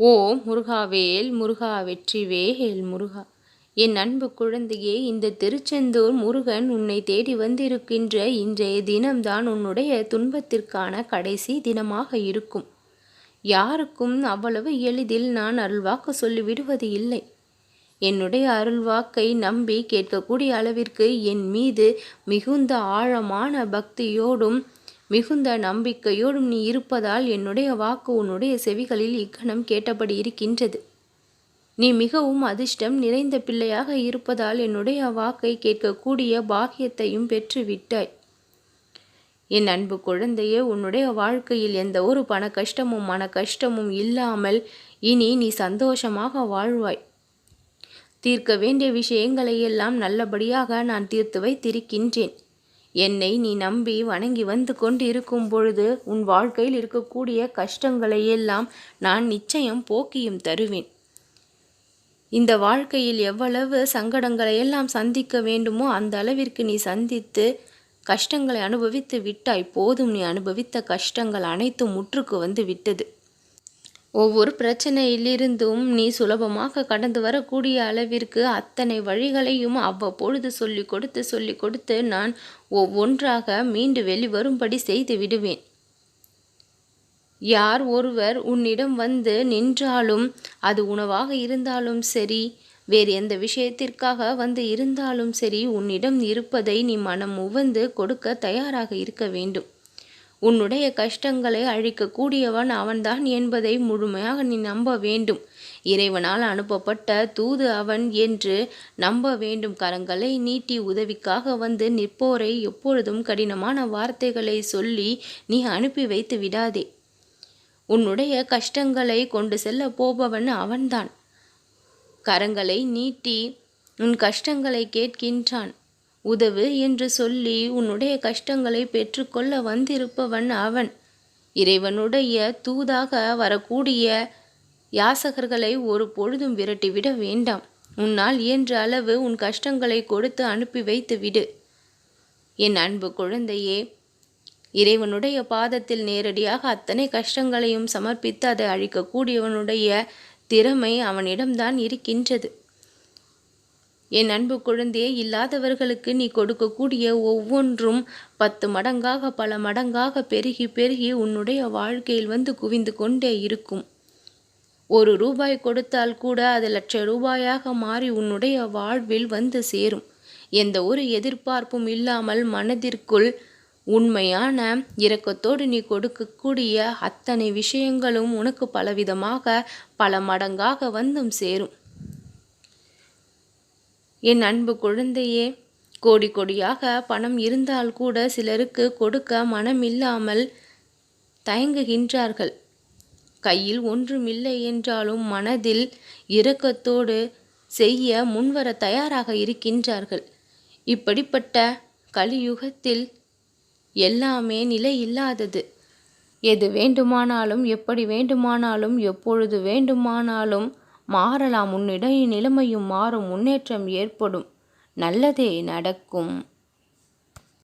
ஓம் முருகாவேல் முருகா வெற்றிவேல் முருகா. என் அன்பு குழந்தையே, இந்த திருச்செந்தூர் முருகன் உன்னை தேடி வந்திருக்கின்ற இன்றைய தினம்தான் உன்னுடைய துன்பத்திற்கான கடைசி தினமாக இருக்கும். யாருக்கும் அவ்வளவு எளிதில் நான் அருள்வாக்கு சொல்லிவிடுவது இல்லை. என்னுடைய அருள்வாக்கை நம்பி கேட்கக்கூடிய அளவிற்கு என் மீது மிகுந்த ஆழமான பக்தியோடும் மிகுந்த நம்பிக்கையோடும் நீ இருப்பதால் என்னுடைய வாக்கு உன்னுடைய செவிகளில் இக்கணம் கேட்டபடி இருக்கின்றது. நீ மிகவும் அதிர்ஷ்டம் நிறைந்த பிள்ளையாக இருப்பதால் என்னுடைய வாக்கை கேட்கக்கூடிய பாக்கியத்தையும் பெற்று விட்டாய். என் அன்பு குழந்தையே, உன்னுடைய வாழ்க்கையில் எந்த ஒரு பண கஷ்டமும் மன கஷ்டமும் இல்லாமல் இனி நீ சந்தோஷமாக வாழ்வாய். தீர்க்க வேண்டிய விஷயங்களை எல்லாம் நல்லபடியாக நான் தீர்த்து வைத்திருக்கின்றேன். என்னை நீ நம்பி வணங்கி வந்து கொண்டு இருக்கும் பொழுது உன் வாழ்க்கையில் இருக்கக்கூடிய கஷ்டங்களை எல்லாம் நான் நிச்சயம் போக்கியும் தருவேன். இந்த வாழ்க்கையில் எவ்வளவு சங்கடங்களை எல்லாம் சந்திக்க வேண்டுமோ அந்த அளவிற்கு நீ சந்தித்து கஷ்டங்களை அனுபவித்து விட்டாய். போதும், நீ அனுபவித்த கஷ்டங்கள் அனைத்தும் முற்றுக்கு வந்து விட்டது. ஒவ்வொரு பிரச்சனையிலிருந்தும் நீ சுலபமாக கடந்து வரக்கூடிய அளவிற்கு அத்தனை வழிகளையும் அவ்வப்பொழுது சொல்லி கொடுத்து நான் ஒவ்வொன்றாக மீண்டு வெளிவரும்படி செய்து விடுவேன். யார் ஒருவர் உன்னிடம் வந்து நின்றாலும், அது உணவாக இருந்தாலும் சரி, வேறு எந்த விஷயத்திற்காக வந்து இருந்தாலும் சரி, உன்னிடம் இருப்பதை நீ மனம் உவந்து கொடுக்க தயாராக இருக்க வேண்டும். உன்னுடைய கஷ்டங்களை அழிக்கக்கூடியவன் அவன்தான் என்பதை முழுமையாக நீ நம்ப வேண்டும். இறைவனால் அனுப்பப்பட்ட தூது அவன் என்று நம்ப வேண்டும். கரங்களை நீட்டி உதவிக்காக வந்து நிற்போரை எப்பொழுதும் கடினமான வார்த்தைகளை சொல்லி நீ அனுப்பி வைத்து விடாதே. உன்னுடைய கஷ்டங்களை கொண்டு செல்ல போபவன் அவன்தான். கரங்களை நீட்டி உன் கஷ்டங்களை கேட்கின்றான். உதவு என்று சொல்லி உன்னுடைய கஷ்டங்களை பெற்றுக்கொள்ள வந்திருப்பவன் அவன். இறைவனுடைய தூதாக வரக்கூடிய யாசகர்களை ஒரு பொழுதும் விரட்டிவிட வேண்டாம். உன்னால் இயன்ற அளவு உன் கஷ்டங்களை கொடுத்து அனுப்பி வைத்து விடு. என் அன்பு குழந்தையே, இறைவனுடைய பாதத்தில் நேரடியாக அத்தனை கஷ்டங்களையும் சமர்ப்பித்து அதை அழிக்கக்கூடியவனுடைய திறமை அவனிடம்தான் இருக்கின்றது. என் அன்பு குழந்தையே, இல்லாதவர்களுக்கு நீ கொடுக்கக்கூடிய ஒவ்வொன்றும் 10 மடங்காக பல மடங்காக பெருகி பெருகி உன்னுடைய வாழ்க்கையில் வந்து குவிந்து கொண்டே இருக்கும். 1 ரூபாய் கொடுத்தால் கூட அது லட்ச ரூபாயாக மாறி உன்னுடைய வாழ்வில் வந்து சேரும். எந்த ஒரு எதிர்பார்ப்பும் இல்லாமல் மனதிற்குள் உண்மையான இரக்கத்தோடு நீ கொடுக்கக்கூடிய அத்தனை விஷயங்களும் உனக்கு பலவிதமாக பல மடங்காக வந்தும் சேரும். என் அன்பு குழந்தையே, கோடி கோடியாக பணம் இருந்தால் கூட சிலருக்கு கொடுக்க மனம் இல்லாமல் தயங்குகின்றார்கள். கையில் ஒன்றுமில்லை என்றாலும் மனதில் இரக்கத்தோடு செய்ய முன்வர தயாராக இருக்கின்றார்கள். இப்படிப்பட்ட கலியுகத்தில் எல்லாமே நிலை இல்லாதது. எது வேண்டுமானாலும் எப்படி வேண்டுமானாலும் எப்பொழுது வேண்டுமானாலும் மாறலாம். உன்னிடைய நிலைமையும் மாறும். முன்னேற்றம் ஏற்படும். நல்லதே நடக்கும்.